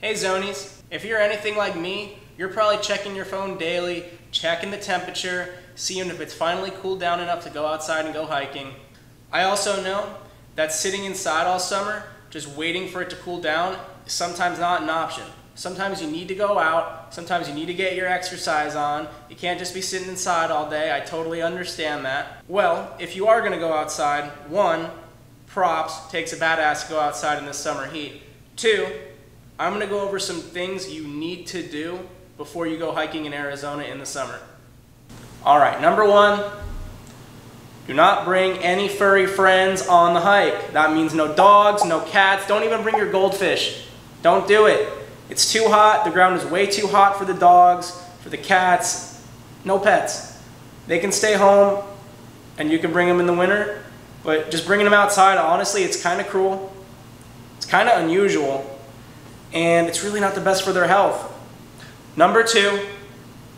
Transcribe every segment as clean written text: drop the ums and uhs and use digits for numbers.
Hey Zonies, if you're anything like me, you're probably checking your phone daily, checking the temperature, seeing if it's finally cooled down enough to go outside and go hiking. I also know that sitting inside all summer, just waiting for it to cool down, is sometimes not an option. Sometimes you need to go out, sometimes you need to get your exercise on. You can't just be sitting inside all day, I totally understand that. Well, if you are gonna go outside, one, props, takes a badass to go outside in this summer heat. Two, I'm going to go over some things you need to do before you go hiking in Arizona in the summer. Alright, number one, do not bring any furry friends on the hike. That means no dogs, no cats, don't even bring your goldfish. Don't do it. It's too hot, the ground is way too hot for the dogs, for the cats, no pets. They can stay home and you can bring them in the winter, but just bringing them outside, honestly, it's kind of cruel. It's kind of unusual. And it's really not the best for their health. Number two,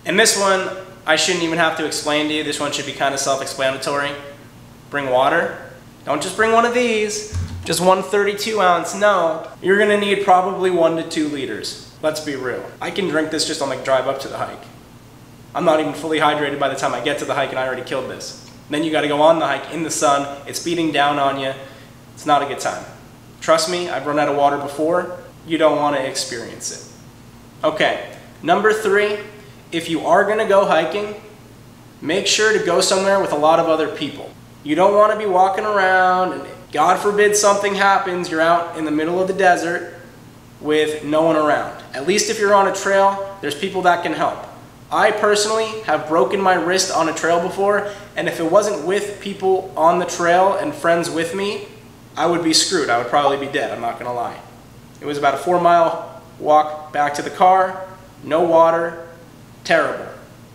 and this one I shouldn't even have to explain to you, this one should be kind of self-explanatory. Bring water. Don't just bring one of these, just one 32-ounce, no. You're gonna need probably 1 to 2 liters. Let's be real. I can drink this just on the drive up to the hike. I'm not even fully hydrated by the time I get to the hike and I already killed this. Then you gotta go on the hike in the sun, it's beating down on you. It's not a good time. Trust me, I've run out of water before. You don't want to experience it. Okay, number three, if you are going to go hiking, make sure to go somewhere with a lot of other people. You don't want to be walking around and God forbid something happens, you're out in the middle of the desert with no one around. At least if you're on a trail, there's people that can help. I personally have broken my wrist on a trail before, and if it wasn't with people on the trail and friends with me, I would be screwed. I would probably be dead, I'm not going to lie. It was about a 4-mile walk back to the car, no water, terrible.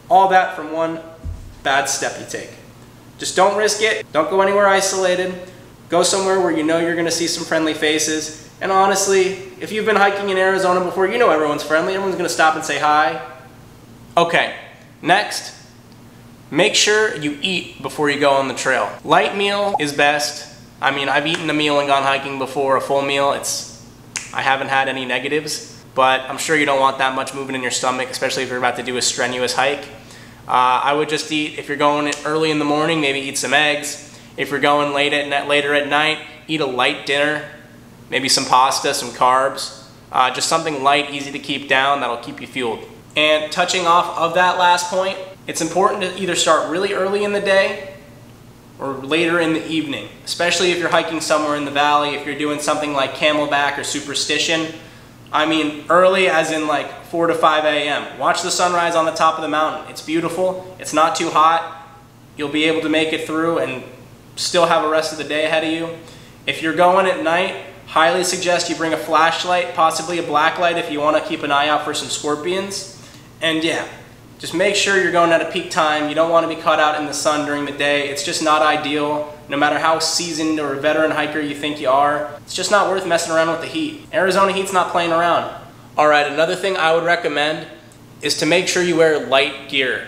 All that from one bad step you take. Just don't risk it, don't go anywhere isolated, go somewhere where you know you're gonna see some friendly faces, and honestly, if you've been hiking in Arizona before, you know everyone's friendly, everyone's gonna stop and say hi. Okay, next, make sure you eat before you go on the trail. Light meal is best. I mean, I've eaten a meal and gone hiking before, a full meal, I haven't had any negatives, but I'm sure you don't want that much moving in your stomach, especially if you're about to do a strenuous hike. I would just eat, if you're going early in the morning, maybe eat some eggs. If you're going later at night, eat a light dinner, maybe some pasta, some carbs. Just something light, easy to keep down, that'll keep you fueled. And touching off of that last point, it's important to either start really early in the day or later in the evening, especially if you're hiking somewhere in the valley, if you're doing something like Camelback or Superstition. I mean early as in like 4 to 5 a.m. Watch the sunrise on the top of the mountain. It's beautiful, it's not too hot, you'll be able to make it through and still have the rest of the day ahead of you. If you're going at night, highly suggest you bring a flashlight, possibly a black light if you want to keep an eye out for some scorpions. And yeah, just make sure you're going at a peak time. You don't want to be caught out in the sun during the day. It's just not ideal. No matter how seasoned or a veteran hiker you think you are, it's just not worth messing around with the heat. Arizona heat's not playing around. Alright, another thing I would recommend is to make sure you wear light gear.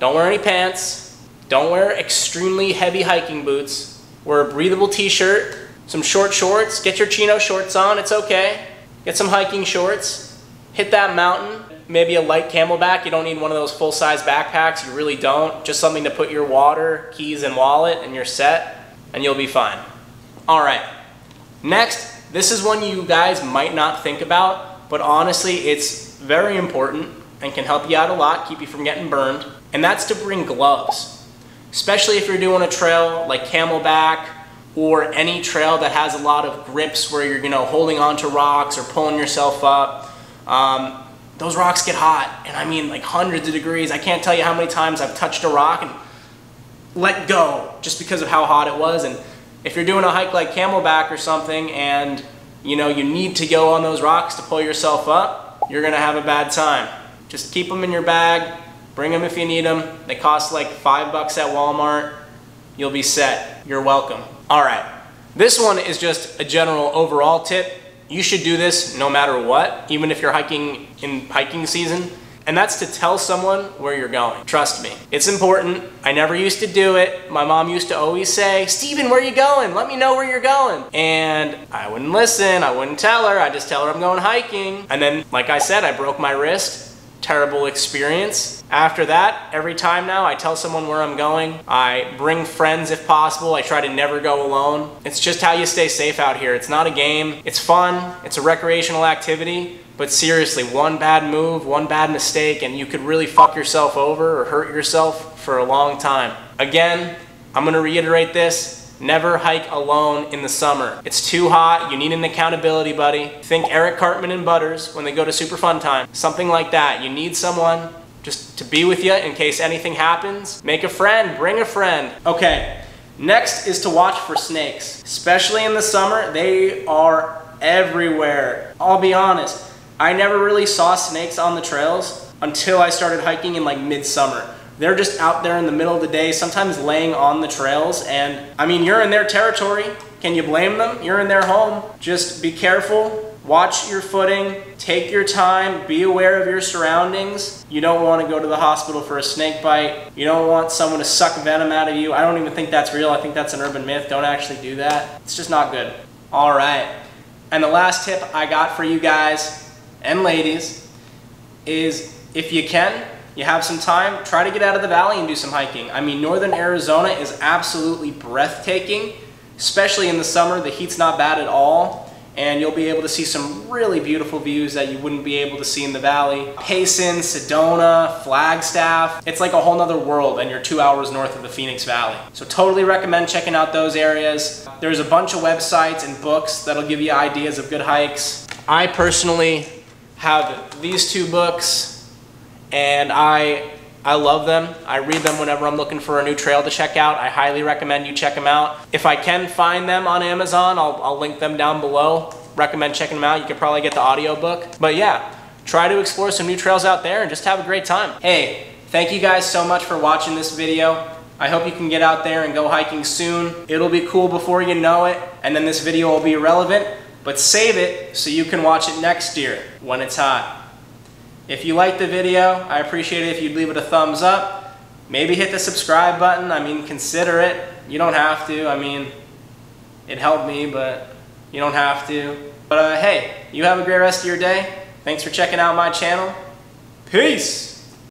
Don't wear any pants. Don't wear extremely heavy hiking boots. Wear a breathable t-shirt, some short shorts. Get your chino shorts on, it's okay. Get some hiking shorts. Hit that mountain. Maybe a light Camelback. You don't need one of those full-size backpacks. You really don't. Just something to put your water, keys, and wallet, and you're set, and you'll be fine. All right. Next, this is one you guys might not think about, but honestly, it's very important and can help you out a lot, keep you from getting burned, and that's to bring gloves. Especially if you're doing a trail like Camelback or any trail that has a lot of grips where you're, holding onto rocks or pulling yourself up. Those rocks get hot, and I mean like hundreds of degrees. I can't tell you how many times I've touched a rock and let go just because of how hot it was. And if you're doing a hike like Camelback or something and you need to go on those rocks to pull yourself up, you're gonna have a bad time. Just keep them in your bag, bring them if you need them. They cost like $5 at Walmart. You'll be set. You're welcome. All right, this one is just a general overall tip. You should do this no matter what, even if you're hiking in hiking season. and that's to tell someone where you're going. Trust me, it's important. I never used to do it. My mom used to always say, Steven, where are you going? Let me know where you're going. And I wouldn't listen, I wouldn't tell her, I'd just tell her I'm going hiking. And then, like I said, I broke my wrist. Terrible experience. After that, every time now I tell someone where I'm going. I bring friends if possible. I try to never go alone. It's just how you stay safe out here. It's not a game. It's fun. It's a recreational activity. But seriously, one bad move, one bad mistake, and you could really fuck yourself over or hurt yourself for a long time. Again, I'm gonna reiterate this. Never hike alone in the summer. It's too hot, you need an accountability buddy. Think Eric Cartman and Butters when they go to Super Fun Time. Something like that. You need someone just to be with you in case anything happens. Make a friend, bring a friend. Okay, next is to watch for snakes. Especially in the summer, they are everywhere. I'll be honest, I never really saw snakes on the trails until I started hiking in like midsummer. They're just out there in the middle of the day, sometimes laying on the trails, and I mean, you're in their territory. Can you blame them? You're in their home. Just be careful, watch your footing, take your time, be aware of your surroundings. You don't want to go to the hospital for a snake bite. You don't want someone to suck venom out of you. I don't even think that's real. I think that's an urban myth. Don't actually do that. It's just not good. All right. And the last tip I got for you guys and ladies is if you can, you have some time, try to get out of the valley and do some hiking. I mean, northern Arizona is absolutely breathtaking, especially in the summer. The heat's not bad at all, and you'll be able to see some really beautiful views that you wouldn't be able to see in the valley. Payson, Sedona, Flagstaff, it's like a whole nother world, and you're 2 hours north of the Phoenix Valley. So totally recommend checking out those areas. There's a bunch of websites and books that'll give you ideas of good hikes. I personally have these two books, and I love them. I read them whenever I'm looking for a new trail to check out. I highly recommend you check them out. If I can find them on Amazon, I'll link them down below. Recommend checking them out. You could probably get the audiobook. But yeah, try to explore some new trails out there and just have a great time. Hey, thank you guys so much for watching this video. I hope you can get out there and go hiking soon. It'll be cool before you know it, and then this video will be irrelevant, but save it so you can watch it next year when it's hot. If you liked the video, I appreciate it if you'd leave it a thumbs up. Maybe hit the subscribe button. I mean, consider it. You don't have to. I mean, it helped me, but you don't have to. But hey, you have a great rest of your day. Thanks for checking out my channel. Peace!